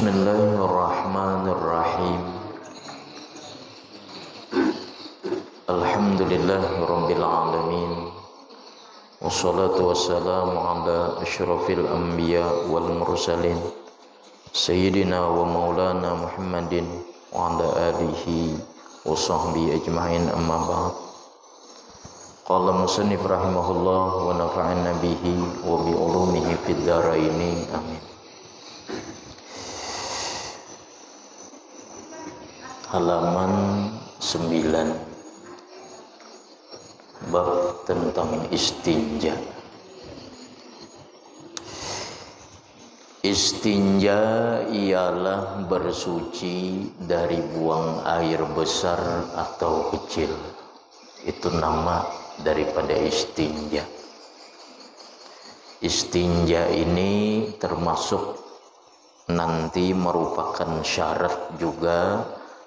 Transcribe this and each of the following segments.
Bismillahirrahmanirrahim. Alhamdulillahirabbil alamin. Wassalatu wassalamu ala asyrafil anbiya wal mursalin sayyidina wa maulana Muhammadin wa ala alihi wa sahbihi ajma'in, amma ba'd. Qala musannif rahimahullah wa nafa'ana bihi wa bi ulumihi fid dharaini, amin. Halaman 9, bab tentang istinja. Istinja ialah bersuci dari buang air besar atau kecil. Itu nama daripada istinja. Istinja ini termasuk nanti merupakan syarat juga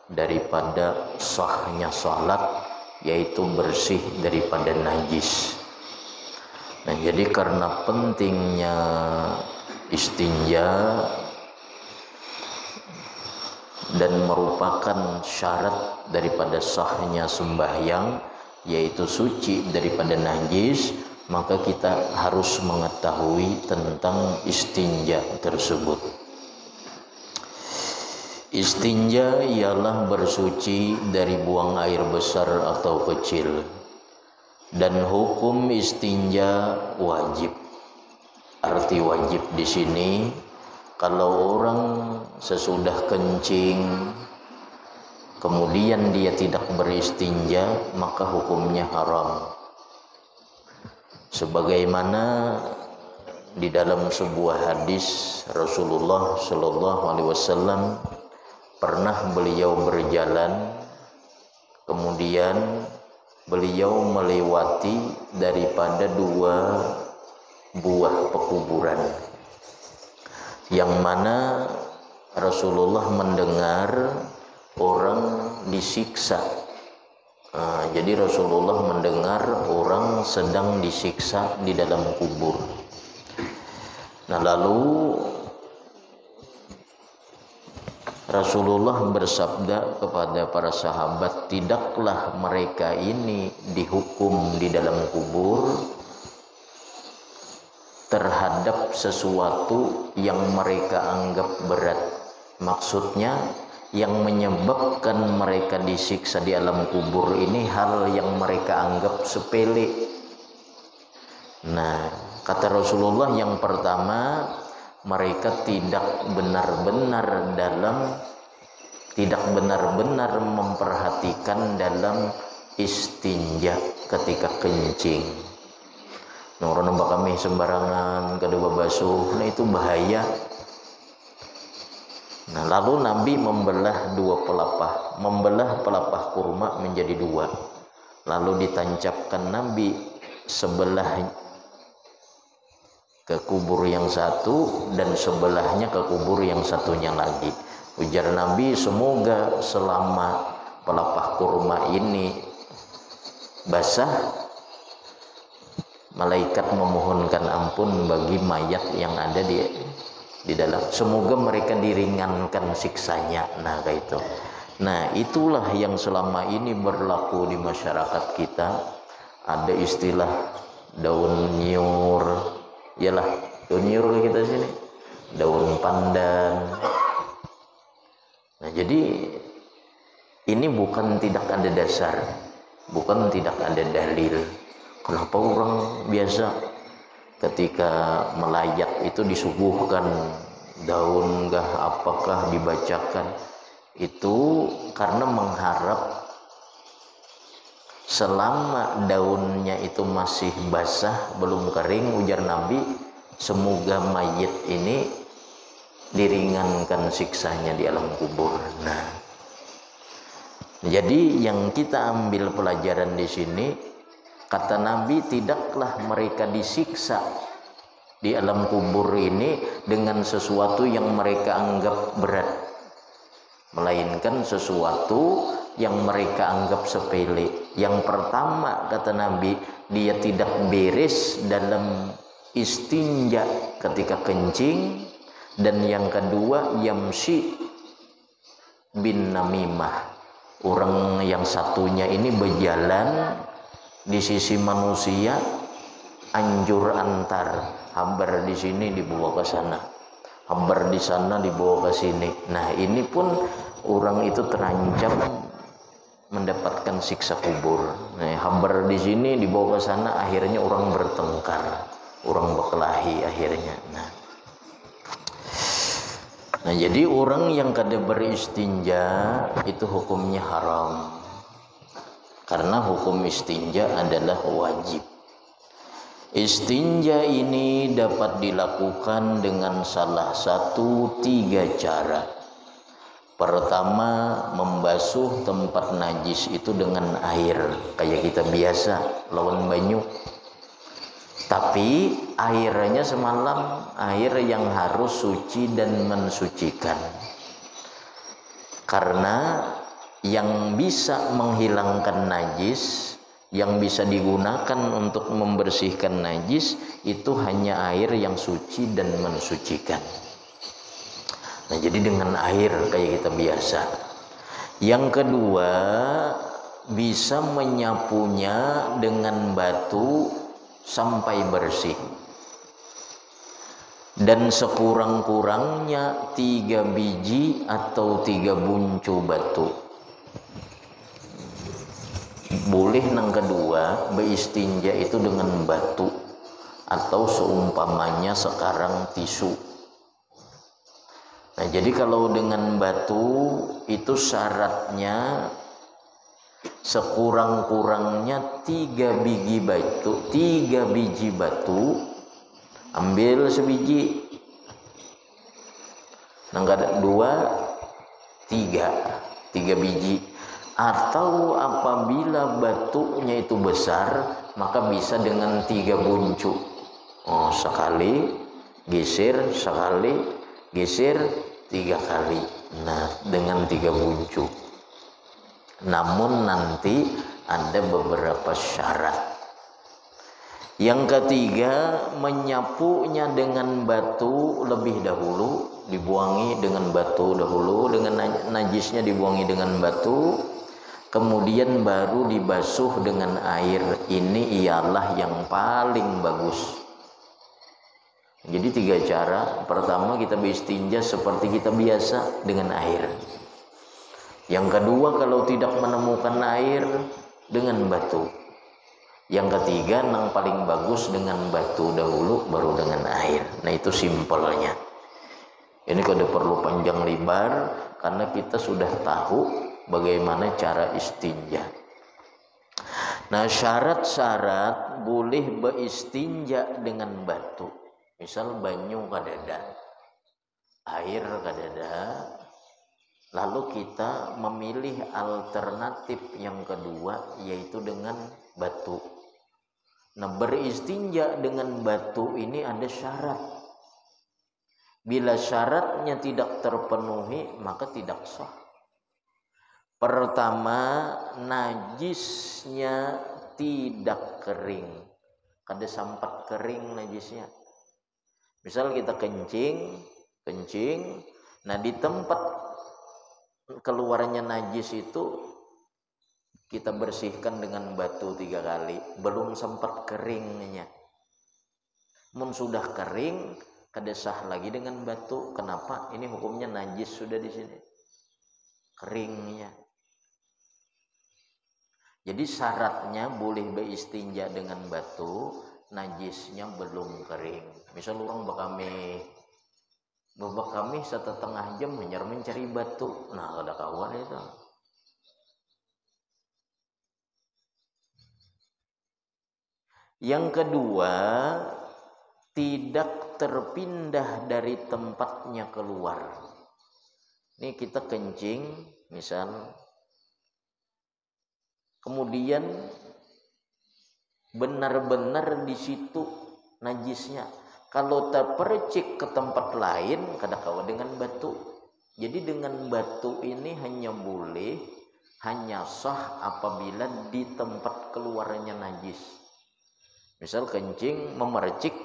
daripada sahnya salat, yaitu bersih daripada najis. Nah, jadi karena pentingnya istinja dan merupakan syarat daripada sahnya sembahyang, yaitu suci daripada najis, maka kita harus mengetahui tentang istinja tersebut. Istinja ialah bersuci dari buang air besar atau kecil, dan hukum istinja wajib. Arti wajib di sini, kalau orang sesudah kencing kemudian dia tidak beristinja, maka hukumnya haram. Sebagaimana di dalam sebuah hadis Rasulullah Shallallahu Alaihi Wasallam, pernah beliau berjalan, kemudian beliau melewati daripada 2 buah pekuburan, yang mana Rasulullah mendengar orang disiksa. Jadi Rasulullah mendengar orang sedang disiksa di dalam kubur. Nah, lalu Rasulullah bersabda kepada para sahabat, tidaklah mereka ini dihukum di dalam kubur terhadap sesuatu yang mereka anggap berat. Maksudnya, yang menyebabkan mereka disiksa di alam kubur ini hal yang mereka anggap sepele. Nah, kata Rasulullah, yang pertama, mereka tidak benar-benar memperhatikan dalam istinja ketika kencing. Nah, orang nampak kami sembarangan kedua basuh, nah itu bahaya. Nah, lalu Nabi membelah pelapah kurma menjadi 2, lalu ditancapkan Nabi sebelah ke kubur yang satu dan sebelahnya ke kubur yang satunya lagi. Ujar Nabi, semoga selama pelapah kurma ini basah, malaikat memohonkan ampun bagi mayat yang ada di dalam. Semoga mereka diringankan siksanya. Nah, kayak itu. Nah, itulah yang selama ini berlaku di masyarakat kita. Ada istilah daun nyur. Yalah, daun nyur kita sini, daun pandan. Nah, jadi ini bukan tidak ada dasar, bukan tidak ada dalil. Kenapa orang biasa ketika melayat itu disuguhkan daun apakah dibacakan? Itu karena mengharap selama daunnya itu masih basah, belum kering, ujar Nabi, semoga mayit ini diringankan siksanya di alam kubur. Nah, jadi yang kita ambil pelajaran di sini, kata Nabi, tidaklah mereka disiksa di alam kubur ini dengan sesuatu yang mereka anggap berat, melainkan sesuatu yang mereka anggap sepele. Yang pertama, kata Nabi, dia tidak beres dalam istinja ketika kencing, Dan yang kedua, yamsi bin namimah. Orang yang satunya ini berjalan di sisi manusia, anjur antar, habar di sini dibawa ke sana, habar di sana dibawa ke sini. Nah, ini pun orang itu terancam mendapatkan siksa kubur. Nah, habar di sini dibawa ke sana, akhirnya orang bertengkar, orang berkelahi akhirnya. Nah, jadi orang yang kada beristinja itu hukumnya haram. Karena hukum istinja adalah wajib. Istinja ini dapat dilakukan dengan salah satu 3 cara. Pertama, membasuh tempat najis itu dengan air, kayak kita biasa lawan banyu. Tapi airnya semalam air yang harus suci dan mensucikan. Karena yang bisa menghilangkan najis, yang bisa digunakan untuk membersihkan najis itu hanya air yang suci dan mensucikan. Nah, jadi dengan air kayak kita biasa. Yang kedua, bisa menyapunya dengan batu sampai bersih. Dan sekurang-kurangnya 3 biji atau 3 buncu batu. Boleh yang kedua beristinja itu dengan batu atau seumpamanya sekarang tisu. Nah, jadi kalau dengan batu itu syaratnya sekurang-kurangnya 3 biji batu, ambil sebiji, nangka 2, 3 biji. Atau apabila batunya itu besar, maka bisa dengan 3 buncu. Sekali geser, sekali geser, 3 kali. Nah, dengan 3 buncu. Namun nanti ada beberapa syarat. Yang ketiga, menyapunya dengan batu lebih dahulu, dibuangi dengan batu dahulu, dengan najisnya dibuangi dengan batu, kemudian baru dibasuh dengan air. Ini ialah yang paling bagus. Jadi 3 cara. Pertama, kita beristinja seperti kita biasa dengan air. Yang kedua, kalau tidak menemukan air, dengan batu. Yang ketiga, yang paling bagus dengan batu dahulu, baru dengan air. Nah, itu simpelnya. Ini kada perlu panjang lebar, karena kita sudah tahu bagaimana cara istinja. Nah, syarat-syarat boleh beristinja dengan batu. Misal banyu kadada, air kadada. Lalu kita memilih alternatif yang kedua, yaitu dengan batu. Nah, beristinja dengan batu ini ada syarat. Bila syaratnya tidak terpenuhi, maka tidak sah. Pertama, najisnya tidak kering. Kada sampat kering najisnya. Misal kita kencing, nah di tempat keluarnya najis itu kita bersihkan dengan batu 3 kali, belum sempat keringnya. Mun sudah kering, kada sah lagi dengan batu. Kenapa? Ini hukumnya najis sudah di sini, keringnya. Jadi syaratnya boleh beristinja dengan batu, najisnya belum kering. Misal orang kami 1,5 jam hanya mencari batu. Nah, ada kawan itu. Yang kedua, tidak terpindah dari tempatnya keluar. Ini kita kencing, misal, kemudian benar-benar di situ najisnya. Kalau terpercik ke tempat lain, kada kawa dengan batu. Jadi dengan batu ini hanya sah apabila di tempat keluarnya najis. Misal kencing memercik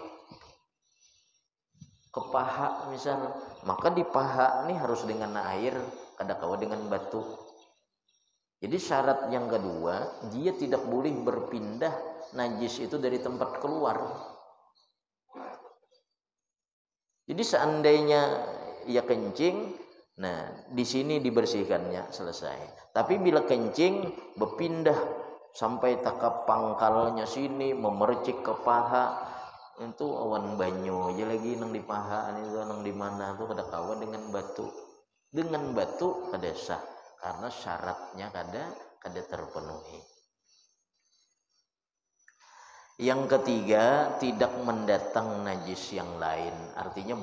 ke paha, misal maka di paha ini harus dengan air, kada kawa dengan batu. Jadi syarat yang kedua, dia tidak boleh berpindah najis itu dari tempat keluar. Jadi seandainya ia kencing, nah di sini dibersihkannya, selesai. Tapi bila kencing berpindah sampai takap pangkalnya sini, memercik ke paha, itu awan banyu aja lagi nang di paha itu nang di mana tuh kada kawan dengan batu. Dengan batu kada sah karena syaratnya kada terpenuhi. Yang ketiga, tidak mendatang najis yang lain. Artinya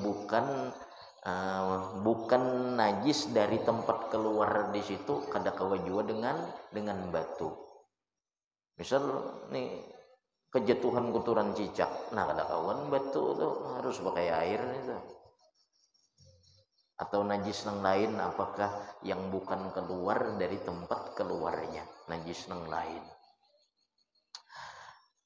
bukan najis dari tempat keluar di situ kada kawa jua dengan batu. Misal nih kejatuhan kotoran cicak, nah kada kawan batu tuh harus pakai air itu. Atau najis yang lain, apakah yang bukan keluar dari tempat keluarnya, najis yang lain.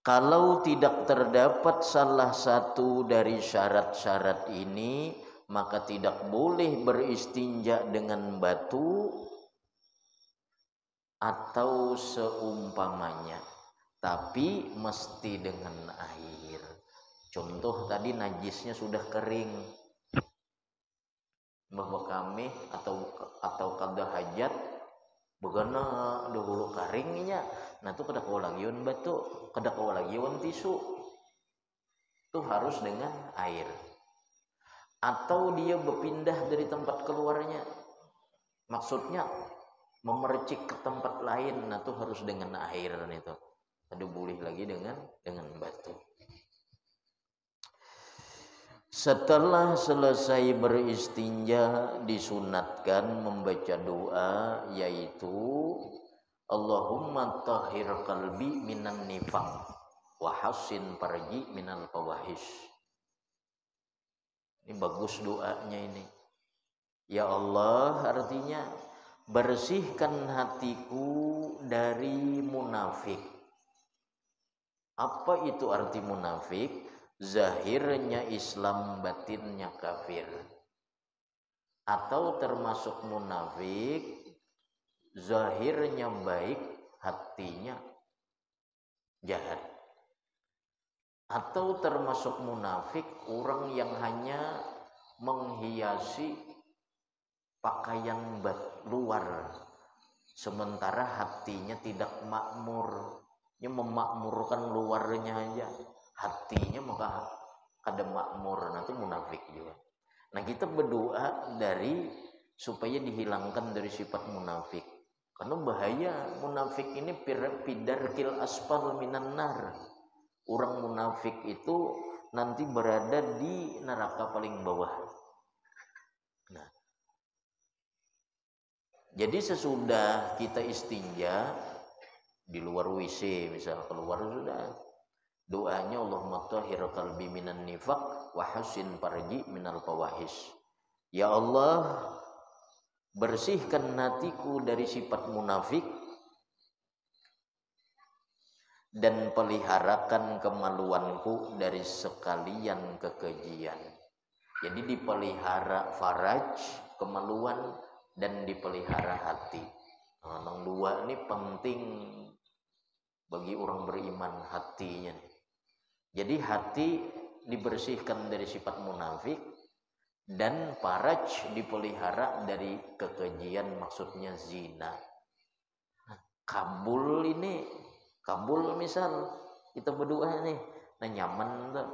Kalau tidak terdapat salah satu dari syarat-syarat ini, maka tidak boleh beristinja dengan batu atau seumpamanya, tapi mesti dengan air. Contoh tadi najisnya sudah kering, bahwa kami atau kada hajat begana dahulu karingnya, nah tuh kada kawa lagi batu, kada kawa lagi tisu, tuh harus dengan air. Atau dia berpindah dari tempat keluarnya, maksudnya memercik ke tempat lain, nah tuh harus dengan air itu, kada boleh lagi dengan batu. Setelah selesai beristinja, disunatkan membaca doa, yaitu Allahumma tahhir qalbi minan nifaq wa hassin farji minal fawahish. Ini bagus doanya ini. Ya Allah, artinya bersihkan hatiku dari munafik. Apa itu arti munafik? Zahirnya Islam, batinnya kafir. Atau termasuk munafik, zahirnya baik, hatinya jahat. Atau termasuk munafik, orang yang hanya menghiasi pakaian luar, sementara hatinya tidak makmur. Dia memakmurkan luarnya aja, hatinya maka kada makmur, nah itu munafik juga. Nah kita berdoa supaya dihilangkan dari sifat munafik, karena bahaya munafik ini pidarkil asfal minan nar. Orang munafik itu nanti berada di neraka paling bawah. Nah, jadi sesudah kita istinja di luar WC, misal keluar sudah, doanya Allahumma tahhir qalbi minan nifaq wa hassin farji minal fawahish. Ya Allah, bersihkan hatiku dari sifat munafik dan peliharakan kemaluanku dari sekalian kekejian. Jadi dipelihara faraj, kemaluan, dan dipelihara hati. Nah, dua ini penting bagi orang beriman, hatinya. Jadi hati dibersihkan dari sifat munafik, dan faraj dipelihara dari kekejian, maksudnya zina. Nah, kabul misal kita berdoa nih, nah nyaman tuh,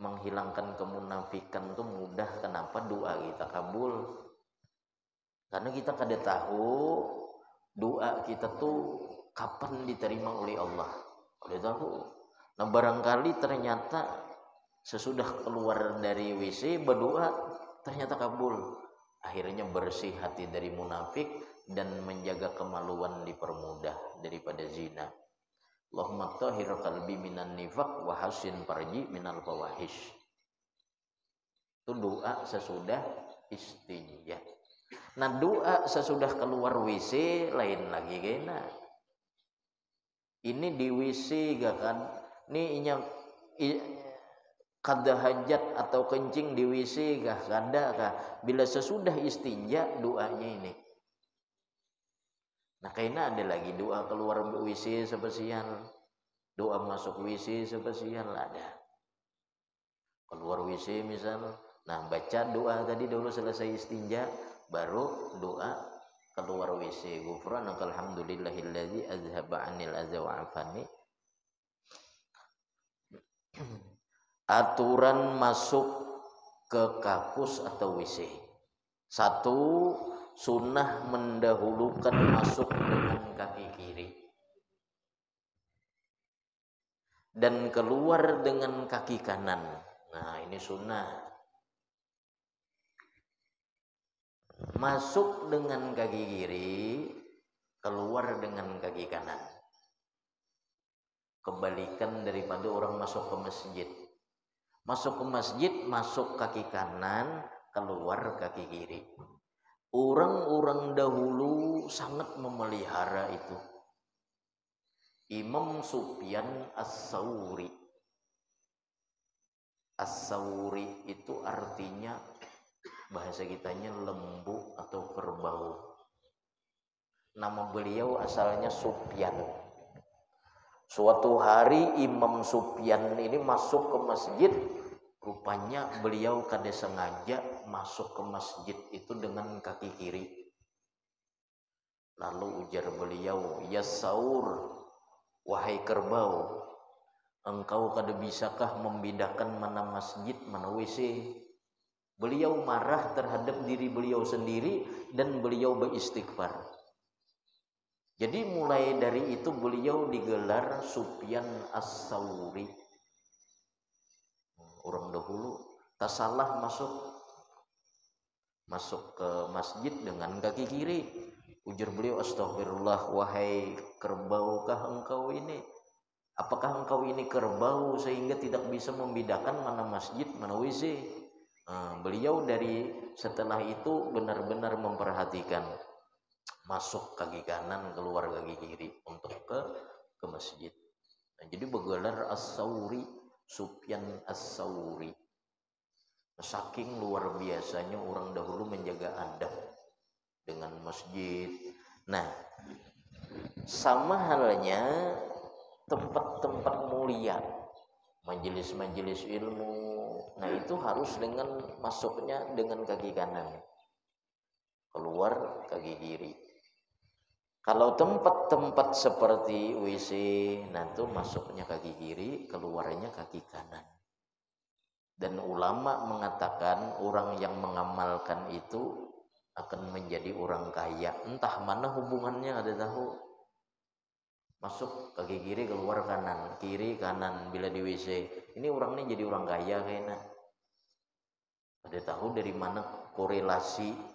menghilangkan kemunafikan tuh mudah. Kenapa doa kita kabul? Karena kita kada tahu doa kita tuh kapan diterima oleh Allah. Kada tahu. Nah barangkali ternyata sesudah keluar dari WC berdoa ternyata kabul. Akhirnya bersih hati dari munafik dan menjaga kemaluan dipermudah daripada zina. Allahumma tahhir qalbi minan nifaq wa hassin farji minal fawahish. Itu doa sesudah istinja. Nah doa sesudah keluar WC lain lagi kena. Ini di WC gak kan? Ini Qada hajat atau kencing di WC kah, kada kah, bila sesudah istinja doanya ini. Nah kayaknya ada lagi doa keluar WC spesial, doa masuk WC spesial ada. Keluar WC misal, nah baca doa tadi dulu selesai istinja, baru doa keluar WC. Ghufranaka alhamdulillahilladzi azhaba 'anil adza wa 'afani. Aturan masuk ke kakus atau WC. 1, sunnah mendahulukan masuk dengan kaki kiri dan keluar dengan kaki kanan. Nah ini sunnah. Masuk dengan kaki kiri, keluar dengan kaki kanan. Kebalikan daripada orang masuk ke masjid. Masuk ke masjid, masuk kaki kanan, keluar kaki kiri. Orang-orang dahulu sangat memelihara itu. Imam Sufyan As-Tsauri. As-Tsauri itu artinya bahasa kitanya lembu atau kerbau. Nama beliau asalnya Sufyan. Suatu hari Imam Sufyan ini masuk ke masjid, rupanya beliau kada sengaja masuk ke masjid itu dengan kaki kiri. Lalu ujar beliau, "Ya Saur, wahai kerbau, engkau kada bisakah membedakan mana masjid, mana WC?" Beliau marah terhadap diri beliau sendiri dan beliau beristighfar. Jadi mulai dari itu beliau digelar Sufyan As-Tsauri. Orang dahulu tak salah masuk ke masjid dengan kaki kiri. Ujar beliau, "Astagfirullah, wahai kerbau kah engkau ini? Apakah engkau ini kerbau sehingga tidak bisa membedakan mana masjid, mana WC?" Beliau dari setelah itu benar-benar memperhatikan masuk kaki kanan, keluar kaki kiri untuk ke masjid. Nah, jadi bergelar As-Tsauri, Sufyan As-Tsauri. Saking luar biasanya orang dahulu menjaga adab dengan masjid. Nah, sama halnya tempat-tempat mulia, majelis-majelis ilmu. Nah, itu harus dengan masuknya dengan kaki kanan, keluar kaki kiri. Kalau tempat-tempat seperti WC, nanti masuknya kaki kiri, keluarnya kaki kanan. Dan ulama mengatakan orang yang mengamalkan itu akan menjadi orang kaya. Entah mana hubungannya, ada tahu. Masuk kaki kiri, keluar kanan, kiri kanan bila di WC. Ini orang ini jadi orang kaya kayaknya. Ada tahu dari mana korelasi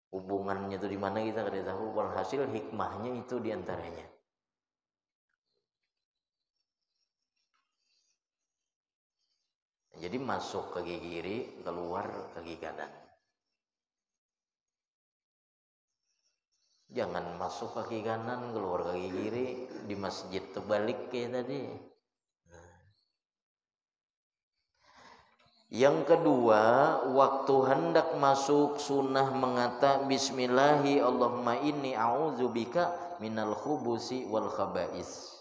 hubungannya itu di mana kita kada tahu. Walhasil hikmahnya itu diantaranya. Jadi masuk kaki kiri, keluar kaki kanan. Jangan masuk kaki kanan, keluar kaki kiri di masjid terbalik kayak tadi. Yang kedua, waktu hendak masuk sunnah mengata bismillahi Allahumma inni a'udzubika minal khubusi wal khaba'is.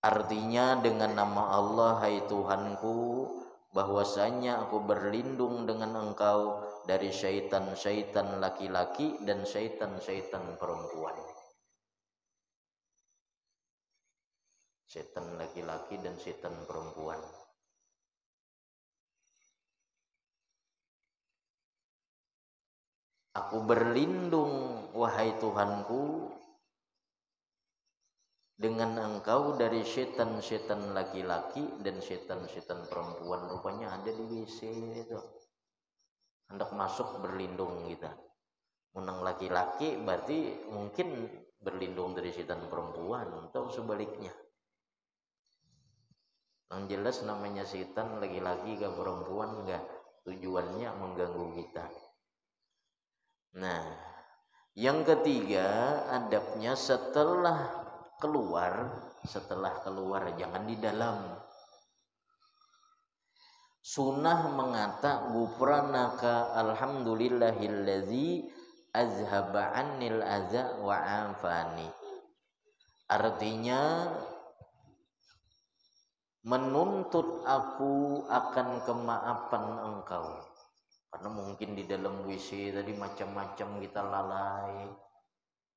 Artinya dengan nama Allah, hai Tuhanku, bahwasanya aku berlindung dengan engkau dari syaitan-syaitan laki-laki dan syaitan-syaitan perempuan. Syaitan laki-laki dan syaitan perempuan. Aku berlindung, wahai Tuhanku, dengan engkau dari syaitan-syaitan laki-laki dan syaitan-syaitan perempuan. Rupanya ada di WC itu. Hendak masuk berlindung kita. Menang laki-laki berarti mungkin berlindung dari syaitan perempuan atau sebaliknya. Yang jelas namanya syaitan laki-laki ke perempuan enggak, tujuannya mengganggu kita. Nah, yang ketiga adabnya setelah keluar jangan di dalam. Sunnah mengata gufranaka alhamdulillahillazi azhaba annil adza wa afani. Artinya menuntut aku akan kemaafan engkau. Karena mungkin di dalam WC tadi macam-macam kita lalai,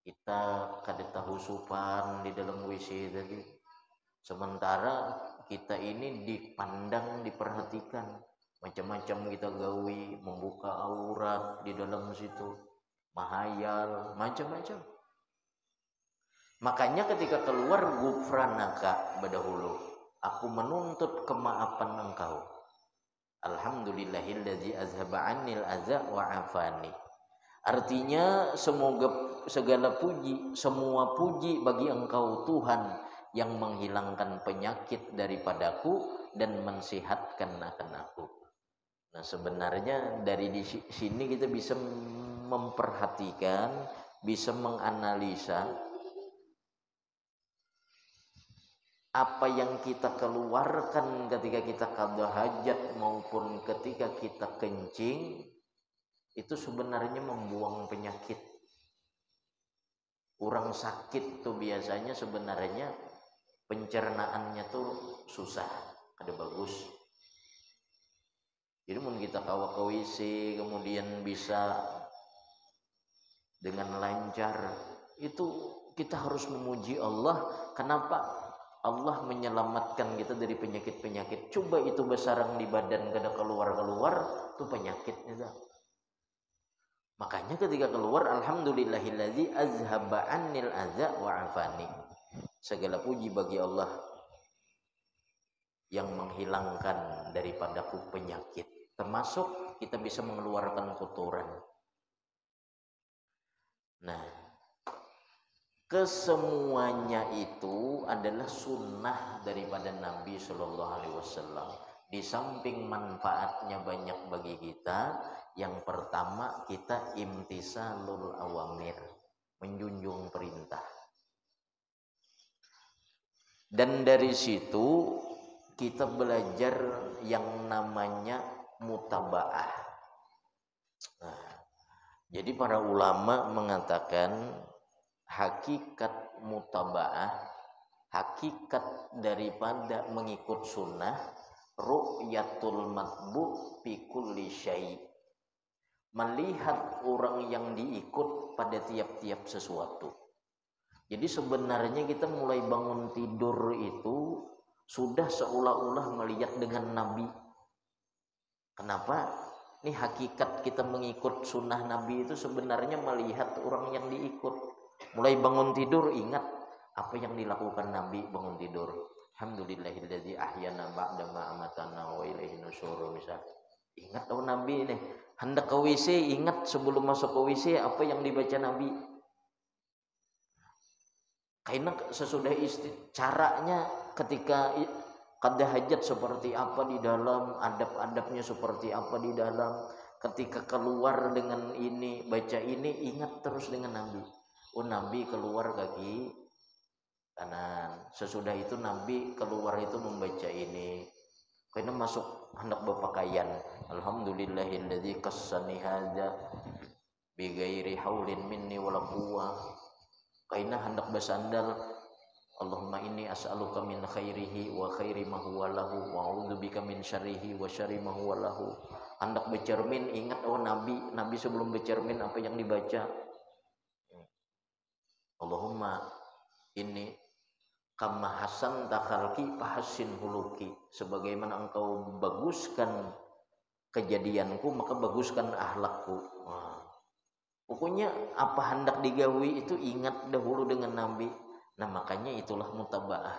kita kada tahu supan di dalam WC tadi. Sementara kita ini dipandang, diperhatikan, macam-macam kita gawi, membuka aurat di dalam situ, mahayal, macam-macam. Makanya ketika keluar gufranaka badahulu, aku menuntut kemaafan engkau. Alhamdulillahilladzi azhaba annil adza wa afani. Artinya semoga segala puji, semua puji bagi engkau Tuhan yang menghilangkan penyakit daripadaku dan mensehatkan akan aku. Nah, sebenarnya dari di sini kita bisa memperhatikan, bisa menganalisa apa yang kita keluarkan ketika kita qada hajat maupun ketika kita kencing itu sebenarnya membuang penyakit. Orang sakit tuh biasanya sebenarnya pencernaannya tuh susah, ada bagus. Jadi mun kita kawa ke WC kemudian bisa dengan lancar, itu kita harus memuji Allah. Kenapa? Allah menyelamatkan kita dari penyakit-penyakit. Coba itu besarang di badan kada keluar-keluar, itu penyakitnya. Makanya ketika keluar alhamdulillahilladzi azhaba annil adza wa afani. Segala puji bagi Allah yang menghilangkan daripadaku penyakit, termasuk kita bisa mengeluarkan kotoran. Nah, kesemuanya itu adalah sunnah daripada Nabi Shallallahu Alaihi Wasallam. Di samping manfaatnya banyak bagi kita, yang pertama kita imtisalul awamir, menjunjung perintah. Dan dari situ kita belajar yang namanya mutabaah. Nah, jadi para ulama mengatakan hakikat mutabaah, hakikat daripada mengikut sunnah, ru'yatul matbu fi kulli syai', melihat orang yang diikut pada tiap-tiap sesuatu. Jadi sebenarnya kita mulai bangun tidur itu sudah seolah-olah melihat dengan Nabi. Kenapa? Ini hakikat kita mengikut sunnah Nabi itu sebenarnya melihat orang yang diikut. Mulai bangun tidur ingat apa yang dilakukan Nabi bangun tidur. Alhamdulillahilladzi ahyana ba'da ma amatana wa ilaihi nusyur. Misal ingat Nabi ini hendak ke WC, ingat sebelum masuk ke WC apa yang dibaca Nabi. Karena sesudah caranya ketika qada hajat seperti apa di dalam, adab-adabnya seperti apa di dalam, ketika keluar dengan ini, baca ini, ingat terus dengan Nabi. Oh, Nabi keluar kaki kanan, sesudah itu Nabi keluar itu membaca ini. Karena masuk hendak berpakaian, alhamdulillahilladzi qassani hadza bi ghairi haulin minni wala quwwah. Karena hendak bersandal, Allahumma inni as'aluka min khairihi wa khairi ma huwa lahu wa a'udzubika min syarrihi wa syarri ma huwa lahu. Hendak bercermin ingat Nabi sebelum bercermin apa yang dibaca. Allahumma inni kama hasanta khalqi fahassin huluki. Sebagaimana engkau baguskan kejadianku maka baguskan akhlakku. Pokoknya apa hendak digawi itu ingat dahulu dengan Nabi. Nah, makanya itulah mutabaah.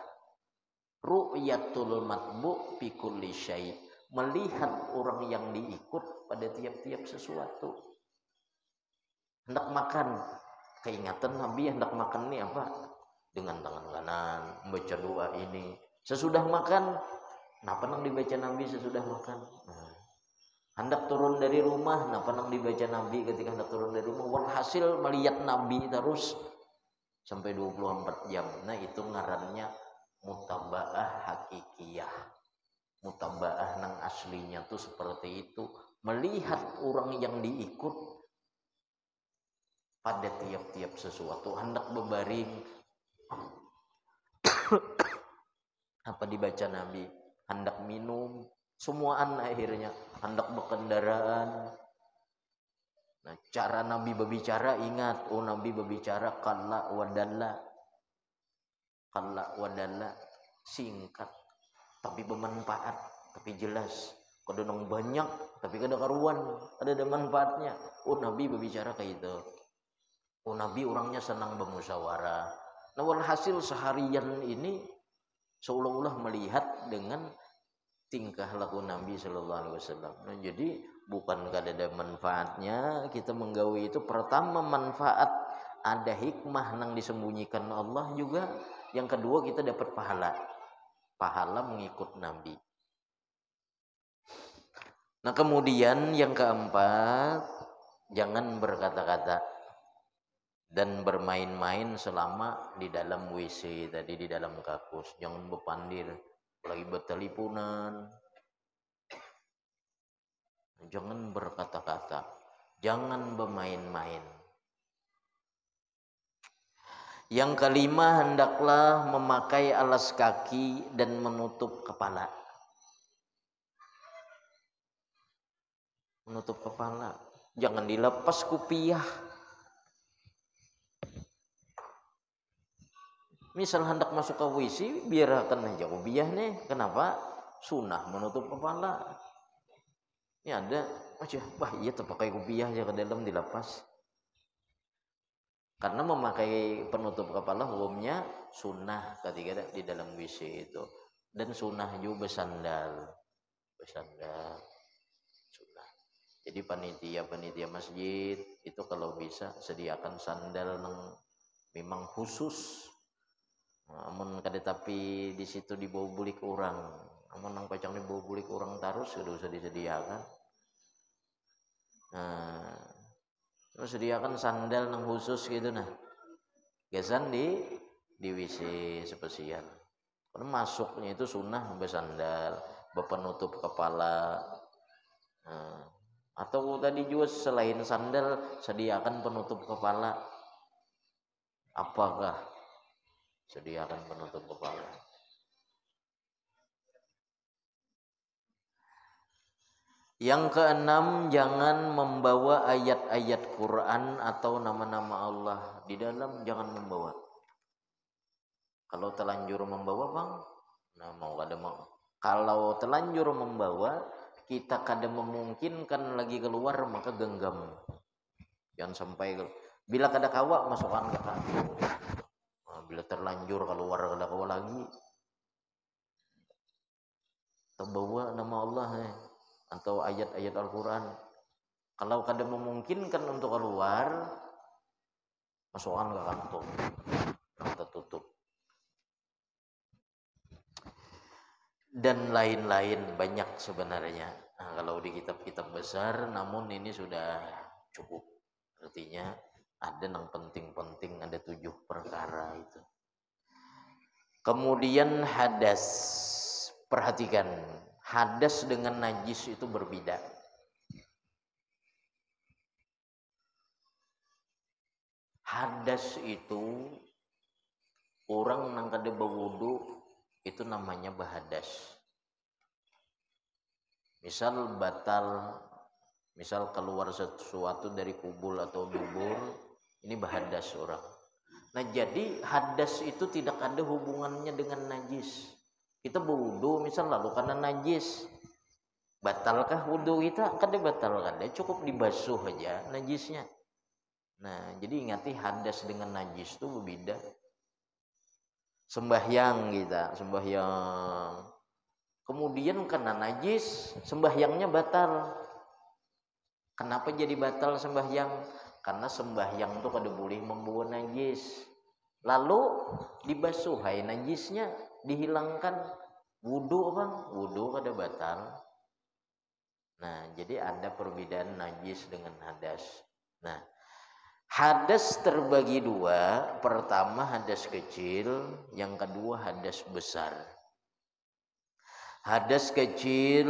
Ru'yatul matbu fi kulli syai', melihat orang yang diikut pada tiap-tiap sesuatu. Hendak makan, keingatan Nabi hendak makan ini apa? Dengan tangan kanan membaca doa ini. Sesudah makan, kenapa nang dibaca Nabi sesudah makan? Hendak turun dari rumah, kenapa nang dibaca Nabi ketika hendak turun dari rumah? Walhasil melihat Nabi terus sampai 24 jam. Nah, itu ngarannya mutabaah hakikiyah. Mutabaah nang aslinya tuh seperti itu, melihat orang yang diikut pada tiap-tiap sesuatu hendak berbaring apa dibaca Nabi, hendak minum semuaan akhirnya, hendak berkendaraan. Nah, cara Nabi berbicara ingat, oh Nabi berbicara qalla wadalla, singkat tapi bermanfaat, tapi jelas. Kadang banyak tapi kada karuan, ada manfaatnya. Oh Nabi berbicara kayak itu. Oh Nabi orangnya senang bermusyawarah. Nah walhasil seharian ini seolah-olah melihat dengan tingkah laku Nabi Shallallahu Alaihi Wasallam. Nah, jadi bukan kada ada manfaatnya kita menggawi itu. Pertama manfaat, ada hikmah yang disembunyikan Allah juga. Yang kedua kita dapat pahala mengikut Nabi. Nah kemudian yang keempat, jangan berkata-kata dan bermain-main selama di dalam WC tadi, di dalam kakus. Jangan berpandir, lagi berteleponan. Jangan berkata-kata, jangan bermain-main. Yang kelima, hendaklah memakai alas kaki dan menutup kepala. Menutup kepala, jangan dilepas kupiah. Misal hendak masuk ke WC, biarkan aja kupiah nih. Kenapa? Sunnah menutup kepala. Ini ada, wah iya terpakai kupiah aja ke dalam dilepas. Karena memakai penutup kepala hukumnya sunnah ketika di dalam WC itu. Dan sunnah juga bersandal sunnah. Jadi panitia masjid itu kalau bisa sediakan sandal yang memang khusus. Namun kada tapi di situ dibawa bulik orang. Namun nang pacang dibawa bulik orang terus sudah usah disediakan. Nah, terus sediakan sandal nang khusus gitu nah. Gesan di WC spesial. Karena masuknya itu sunnah bersandal, berpenutup kepala. Nah, atau tadi juga selain sandal sediakan penutup kepala. Apakah sediakan penutup kepala? Yang keenam, jangan membawa ayat-ayat Quran atau nama-nama Allah di dalam, jangan membawa. Kalau terlanjur membawa bang, nah mau kada mau. Kalau terlanjur membawa, kita kada memungkinkan lagi keluar, maka genggam. Jangan sampai bila kada kawa masukkan ke kantong. Nah, bila terlanjur keluar kada kawa lagi, terbawa nama Allah atau ayat-ayat Al-Quran. Kalau kada memungkinkan untuk keluar, masukkan ke kantong yang tertutup. Dan lain-lain banyak sebenarnya. Nah, kalau di kitab-kitab besar, namun ini sudah cukup. Artinya ada yang penting-penting, ada 7 perkara itu. Kemudian hadas. Perhatikan, hadas dengan najis itu berbeda. Hadas itu orang nang kada berwudu itu namanya bahadas. Misal batal, misal keluar sesuatu dari kubul atau dubur, ini bahadas orang. Nah jadi hadas itu tidak ada hubungannya dengan najis. Kita berwudu misal lalu karena najis, batalkah wudu kita? Kada batal, kada, cukup dibasuh aja najisnya. Nah jadi ingati hadas dengan najis itu berbeda. Sembahyang kita, sembahyang. Kemudian kena najis, sembahyangnya batal. Kenapa jadi batal sembahyang? Karena sembahyang itu kada boleh membawa najis. Lalu dibasuh, hai najisnya dihilangkan. Wudu bang, wudu kada batal. Nah, jadi ada perbedaan najis dengan hadas. Nah, hadas terbagi 2. Pertama hadas kecil, yang kedua hadas besar. Hadas kecil,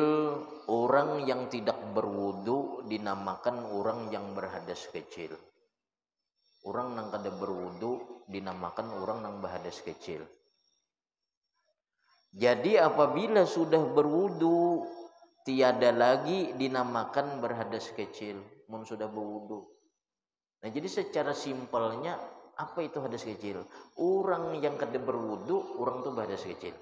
orang yang tidak berwudu dinamakan orang yang berhadas kecil. Orang yang kada berwudu dinamakan orang yang berhadas kecil. Jadi apabila sudah berwudu, tiada lagi dinamakan berhadas kecil. Mun sudah berwudu. Nah jadi secara simpelnya, apa itu hadas kecil? Orang yang kada berwudu, orang itu berhadas kecil.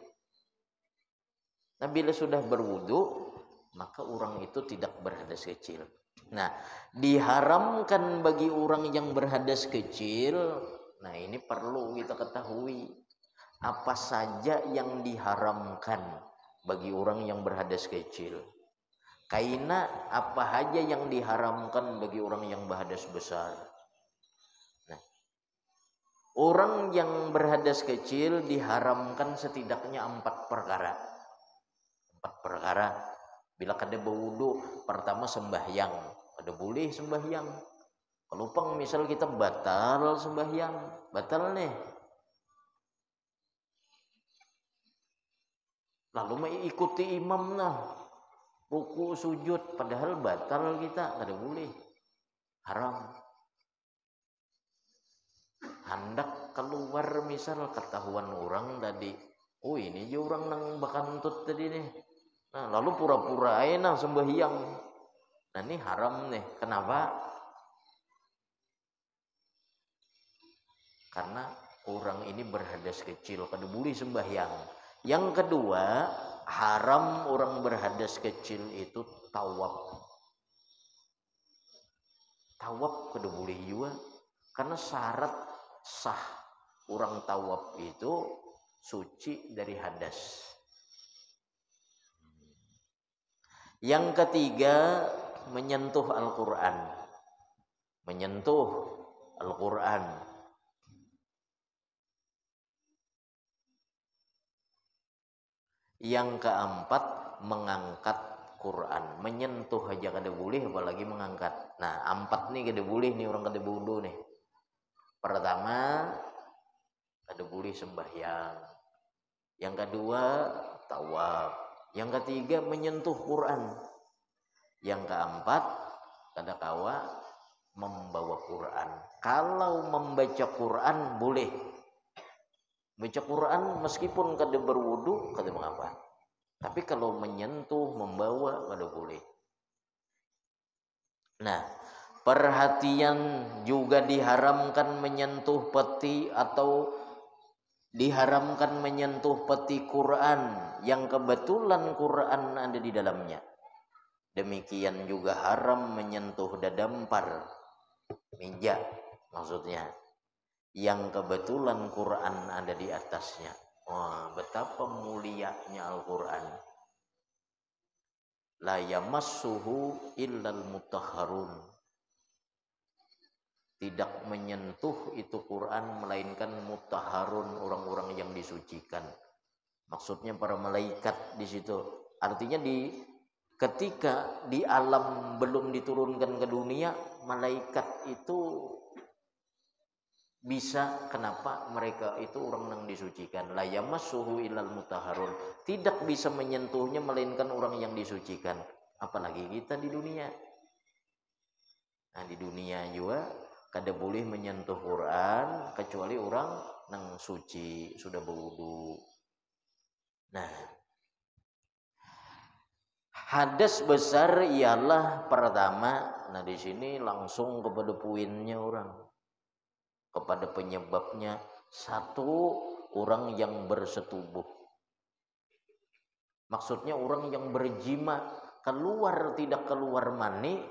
Nah bila sudah berwudu, maka orang itu tidak berhadas kecil. Nah diharamkan bagi orang yang berhadas kecil. Nah ini perlu kita ketahui, apa saja yang diharamkan bagi orang yang berhadas kecil. Kaina apa saja yang diharamkan bagi orang yang berhadas besar. Nah, orang yang berhadas kecil diharamkan setidaknya 4 perkara. 4 perkara. Bila kada berwudu, pertama sembahyang. Kada boleh sembahyang. Kalau pang misal kita batal sembahyang, batal nih. Lalu mengikuti imam nah, ruku sujud, padahal batal kita, kada boleh, haram. Hendak keluar misal ketahuan orang tadi, oh ini je orang nang bakantut tadi nih. Nah, lalu pura-pura aja nang sembahyang. Nah ini haram nih. Kenapa? Karena orang ini berhadas kecil, kada boleh sembahyang. Yang kedua, haram orang berhadas kecil itu tawaf. Tawaf kada boleh juga, karena syarat sah orang tawaf itu suci dari hadas. Yang ketiga, menyentuh Al-Quran. Menyentuh Al-Quran. Yang keempat, mengangkat Quran. Menyentuh aja kada boleh, apalagi mengangkat. Nah 4 nih kada boleh nih orang kada wudu nih. Pertama, kada boleh sembahyang. Yang kedua, tawaf. Yang ketiga, menyentuh Quran. Yang keempat, kada kawa membawa Quran. Kalau membaca Quran boleh. Baca Quran meskipun kada berwudu, kada mengapa. Tapi kalau menyentuh, membawa, kada boleh. Nah, perhatian juga diharamkan menyentuh peti atau diharamkan menyentuh peti Quran yang kebetulan Quran ada di dalamnya. Demikian juga haram menyentuh dadampar, meja maksudnya, yang kebetulan Quran ada di atasnya. Wah, betapa mulianya Al-Quran. La yamassuhu illal mutahharun. Tidak menyentuh itu Quran melainkan mutahharun, orang-orang yang disucikan. Maksudnya para malaikat di situ. Artinya ketika di alam belum diturunkan ke dunia, malaikat itu bisa, kenapa mereka itu orang yang disucikan. La yamassuhu illal mutahharun. Tidak bisa menyentuhnya melainkan orang yang disucikan. Apalagi kita di dunia. Nah di dunia juga kada boleh menyentuh Quran kecuali orang yang suci, sudah berwudu. Nah, hadas besar ialah pertama. Nah di sini langsung kepada poinnya orang, kepada penyebabnya. Satu, orang yang bersetubuh. Maksudnya orang yang berjima, keluar tidak keluar mani,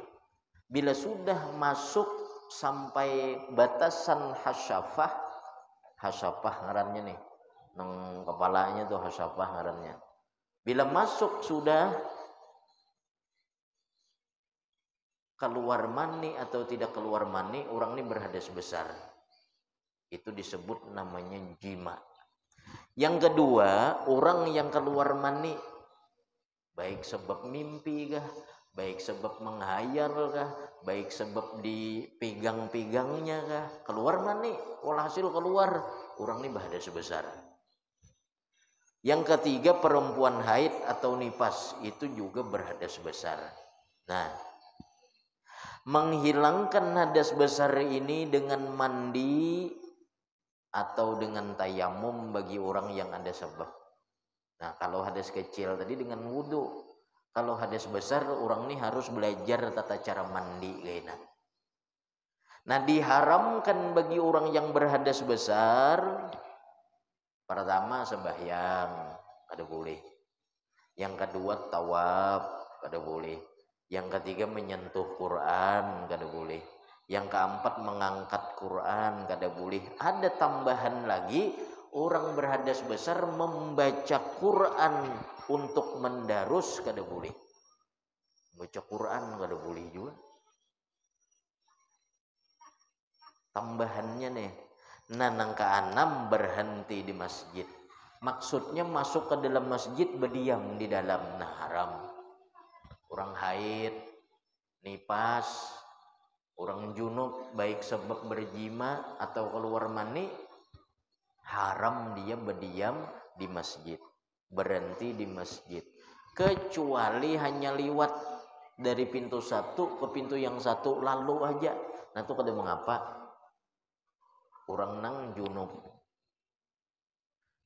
bila sudah masuk sampai batasan hasyafah. Hasyafah ngarannya nih, nang kepalanya tuh hasyafah ngarannya. Bila masuk sudah keluar mani atau tidak keluar mani, orang ini berhadas besar. Itu disebut namanya jima. Yang kedua, orang yang keluar mani, baik sebab mimpi kah, baik sebab menghayal kah, baik sebab dipegang-pegangnya kah, keluar mani, walhasil keluar, orang ini berhadas besar. Yang ketiga, perempuan haid atau nifas itu juga berhadas besar. Nah, menghilangkan hadas besar ini dengan mandi atau dengan tayamum bagi orang yang ada sebab. Nah, kalau hadas kecil tadi dengan wudhu. Kalau hadas besar, orang ini harus belajar tata cara mandi kayaknya. Nah, diharamkan bagi orang yang berhadas besar, pertama sembahyang, kada boleh. Yang kedua tawaf, kada boleh. Yang ketiga menyentuh Quran, kada boleh. Yang keempat mengangkat Quran, kada boleh. Ada tambahan lagi, orang berhadas besar membaca Quran untuk mendarus, kada boleh. Baca Quran kada boleh juga. Tambahannya nih, nang keenam berhenti di masjid. Maksudnya masuk ke dalam masjid berdiam di dalam, nah haram. Orang haid, nifas, orang junub baik sebab berjima atau keluar mani, haram dia berdiam di masjid, berhenti di masjid. Kecuali hanya liwat dari pintu satu ke pintu yang satu lalu aja, nah itu kada mengapa. Orang nang junub.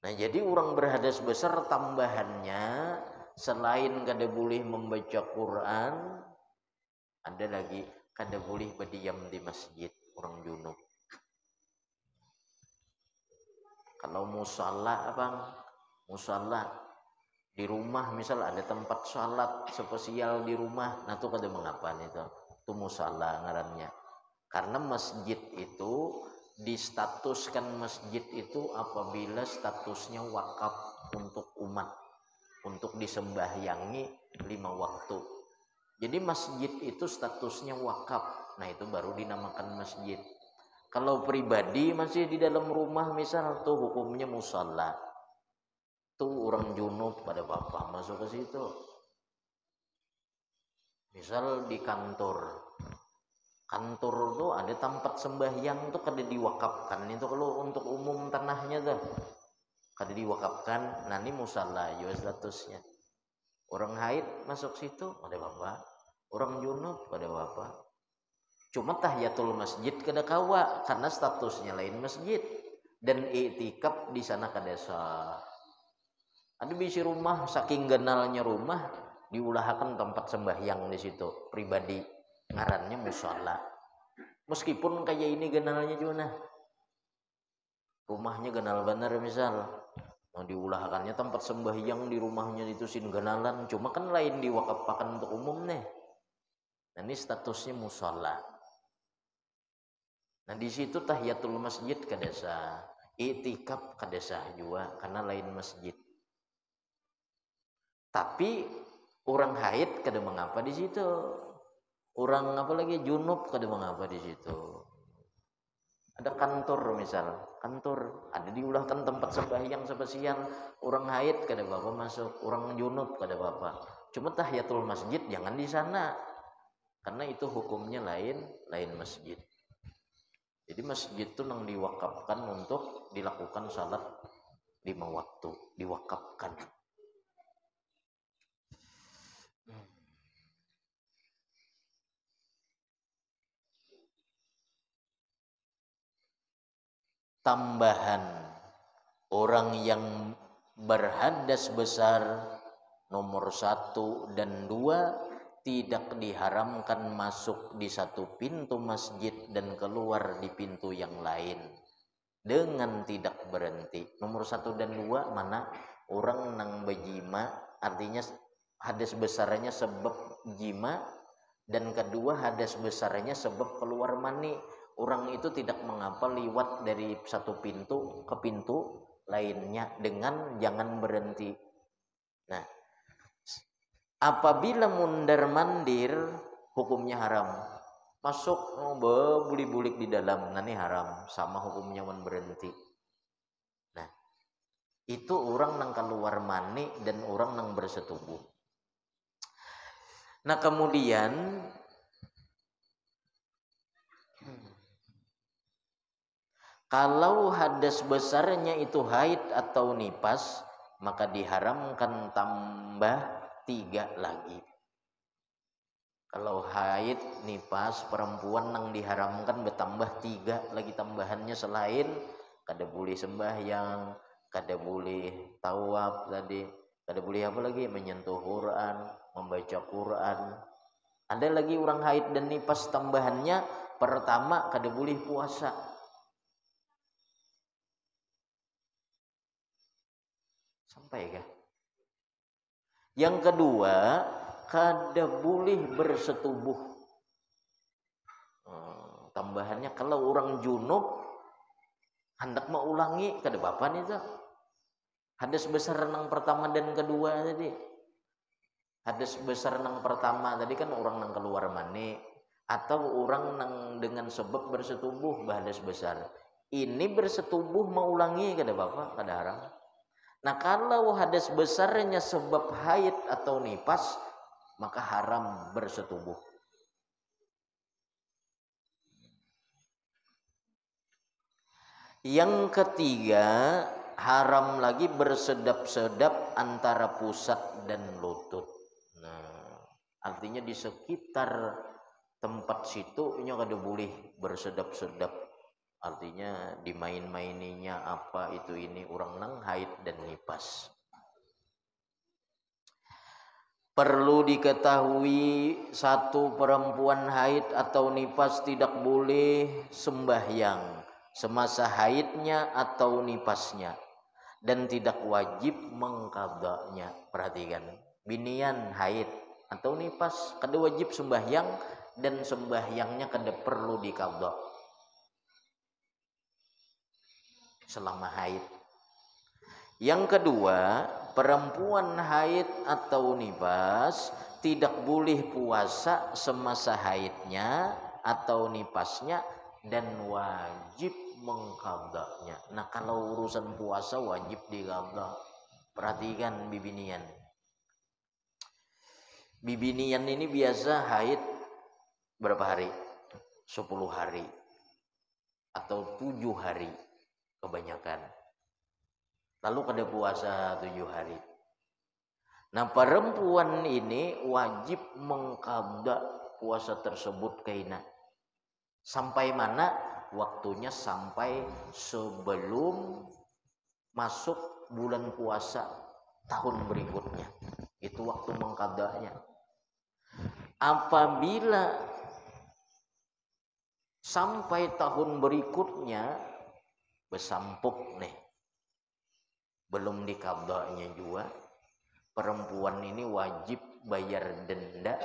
Nah, jadi orang berhadas besar tambahannya selain kada boleh membaca Quran, ada lagi kada boleh berdiam di masjid orang junub. Kalau musalla abang, musalla di rumah misal ada tempat salat spesial di rumah, nah itu kada mengapa itu. Itu musalla ngarannya. Karena masjid itu distatuskan masjid itu apabila statusnya wakaf untuk umat, untuk disembahyangi 5 waktu. Jadi masjid itu statusnya wakaf, nah itu baru dinamakan masjid. Kalau pribadi masih di dalam rumah misal tuh hukumnya musalla. Tuh orang junub pada bapak masuk ke situ. Misal di kantor tuh ada tempat sembahyang tuh kada diwakafkan, itu kalau untuk umum tanahnya tuh kada diwakafkan, nah ini musalla juga statusnya. Orang haid masuk situ ada apa, orang junub ada apa. Cuma tahiyatul masjid kada kawa karena statusnya lain masjid, dan i'tikaf di sana kada sah. Ada bisi rumah saking ganalnya rumah diulahakan tempat sembahyang di situ pribadi, ngarannya musalla. Meskipun kayak ini ganalnya juga nah, rumahnya ganal bener misal, mau diulahakannya tempat sembahyang di rumahnya itu sin ganalan, cuma kan lain diwakafkan untuk umum nih. Nah ini statusnya musalla. Nah di situ tahiyatul masjid kada sah, i'tikaf kada sah juga karena lain masjid. Tapi orang haid kada mengapa di situ. Orang apalagi junub kada mengapa di situ. Ada kantor misal, kantor ada diulahkan tempat sembahyang spesial, orang haid kada apa-apa masuk, orang junub kada apa-apa. Cuma tahiyatul masjid jangan di sana. Karena itu hukumnya lain masjid. Jadi masjid itu nang diwakafkan untuk dilakukan salat 5 waktu, diwakafkan. Tambahan orang yang berhadas besar nomor 1 dan 2 tidak diharamkan masuk di satu pintu masjid dan keluar di pintu yang lain dengan tidak berhenti. Nomor 1 dan 2 mana? Orang nang bejima, artinya hadas besarnya sebab jima, dan kedua hadas besarnya sebab keluar mani. Orang itu tidak mengapa liwat dari satu pintu ke pintu lainnya dengan jangan berhenti. Nah, apabila mundar mandir hukumnya haram. Masuk bulik-bulik di dalam, nah ini haram, sama hukumnya men berhenti. Nah, itu orang nang keluar mani dan orang nang bersetubuh. Nah, kemudian kalau hadas besarnya itu haid atau nifas, maka diharamkan tambah 3 lagi. Kalau haid nifas perempuan nang diharamkan bertambah 3 lagi tambahannya, selain kada boleh sembahyang, kada boleh tawaf tadi, kada boleh apa lagi, menyentuh Quran, membaca Quran. Ada lagi orang haid dan nifas tambahannya, pertama kada boleh puasa. Sampai kah? Yang kedua, kada boleh bersetubuh. Tambahannya kalau orang junub hendak mau ulangi kada apa nih tuh. Hadas besar nang pertama dan kedua tadi. Hadas besar nang pertama tadi kan orang nang keluar mani, atau orang nang dengan sebab bersetubuh hadas besar. Ini bersetubuh mau ulangi kada apa, kada haram. Nah kalau hadas besarnya sebab haid atau nifas, maka haram bersetubuh. Yang ketiga, haram lagi bersedap-sedap antara pusat dan lutut. Nah, artinya di sekitar tempat situ ini kada boleh bersedap-sedap. Artinya dimain-maininya apa itu ini orang nang haid dan nifas. Perlu diketahui, satu perempuan haid atau nifas tidak boleh sembahyang semasa haidnya atau nifasnya, dan tidak wajib mengqadanya. Perhatikan, binian haid atau nifas kada wajib sembahyang, dan sembahyangnya kada perlu diqadha selama haid. Yang kedua, perempuan haid atau nifas tidak boleh puasa semasa haidnya atau nifasnya, dan wajib mengqadanya. Nah kalau urusan puasa wajib diqadha. Perhatikan bibinian. Bibinian ini biasa haid berapa hari? 10 hari atau 7 hari kebanyakan. Lalu kada puasa 7 hari. Nah perempuan ini wajib mengqadha puasa tersebut kaina. Sampai mana? Waktunya sampai sebelum masuk bulan puasa tahun berikutnya. Itu waktu mengqadhanya. Apabila sampai tahun berikutnya besampuk nih, belum diqadhanya juga, perempuan ini wajib bayar denda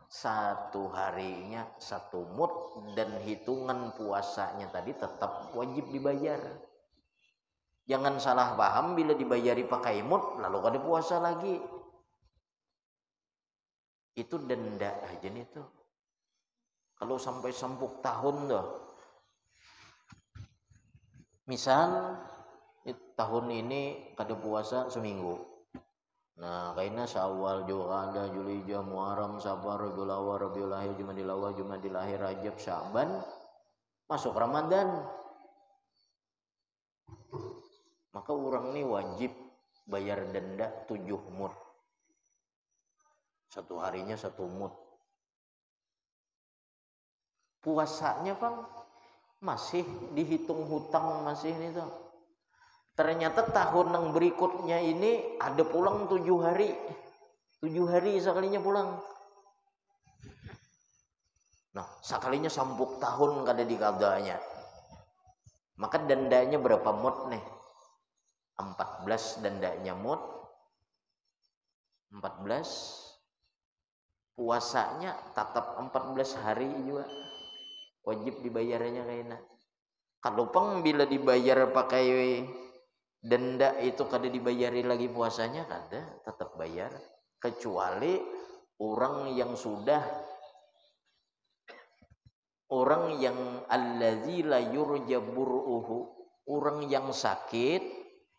1 harinya 1 mud, dan hitungan puasanya tadi tetap wajib dibayar. Jangan salah paham, bila dibayari pakai mud lalu kada puasa lagi. Itu denda aja nih tuh. Kalau sampai sampuk tahun tuh. Misal tahun ini kada puasa seminggu. Nah, kaina Syawal, Dzulqa'dah, Dzulhijjah, Muharram, Safar, Rabiul Awwal, Rabiul Akhir, Jumadil Awwal, Jumadil Akhir, Rajab, Sya'ban, masuk Ramadan. Maka orang ini wajib bayar denda 7 mud. 1 harinya 1 mud. Puasanya Bang masih dihitung hutang masih ini tuh. Ternyata tahun yang berikutnya ini ada pulang 7 hari. 7 hari sekalinya pulang. Nah, sekalinya sampuk tahun kada diqadhanya. Maka dendanya berapa mud nih? 14 dendanya mud. 14. Puasanya tetap 14 hari juga. Wajib dibayarnya kayaknya. Kalau pang bila dibayar pakai denda itu kada dibayari lagi puasanya, kada, tetap bayar. Kecuali orang yang allazi la yurja bur'uhu, orang yang sakit,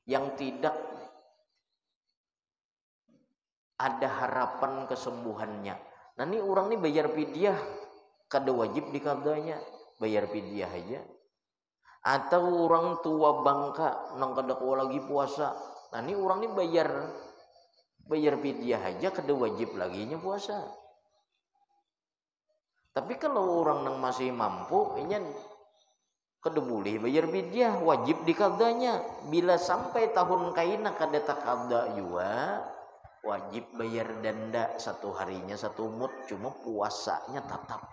yang tidak ada harapan kesembuhannya. Nah ini orang ini bayar fidyah, kada wajib diqadhanya, bayar fidyah aja. Atau orang tua bangka nang kada kuat lagi puasa, Nah ini orang ini bayar fidyah aja kada wajib lagi nya puasa. Tapi kalau orang yang masih mampu, ini kada boleh bayar fidyah, wajib dikadanya. Bila sampai tahun kaina kada takada juga, wajib bayar denda 1 harinya 1 mut, cuma puasanya tetap.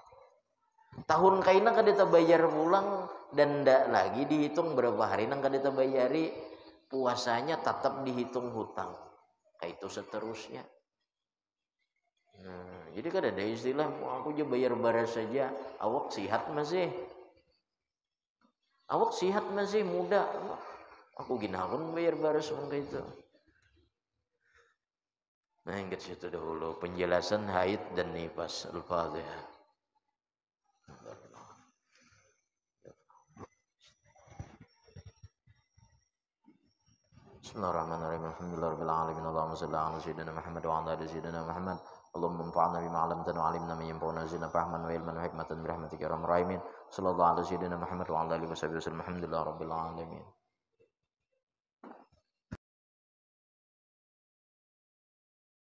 Tahun kaina kada bayar pulang, denda lagi dihitung berapa hari nang kada bayari, puasanya tetap dihitung hutang. Kayak itu seterusnya. Nah, jadi kan ada istilah aku aja bayar baras saja, awak sihat masih. Awak sihat masih muda. Aku ginakun bayar baras kayak itu. Nah, yang situ dahulu penjelasan haid dan nifas. Al-Fatihah. Bismillahirrahmanirrahim. Alhamdulillahirabbil alamin. Allahumma shalli ala sayyidina Muhammad wa ala ali sayyidina Muhammad. Allahumma anfa'na bima 'allamtana wa 'allimna ma yanfa'una zidna fahman wa ilman wa hikmatan bi rahmatika ya arhamar rahimin. Sallallahu ala sayyidina Muhammad wa ala alihi wasallam. Alhamdulillahirabbil alamin.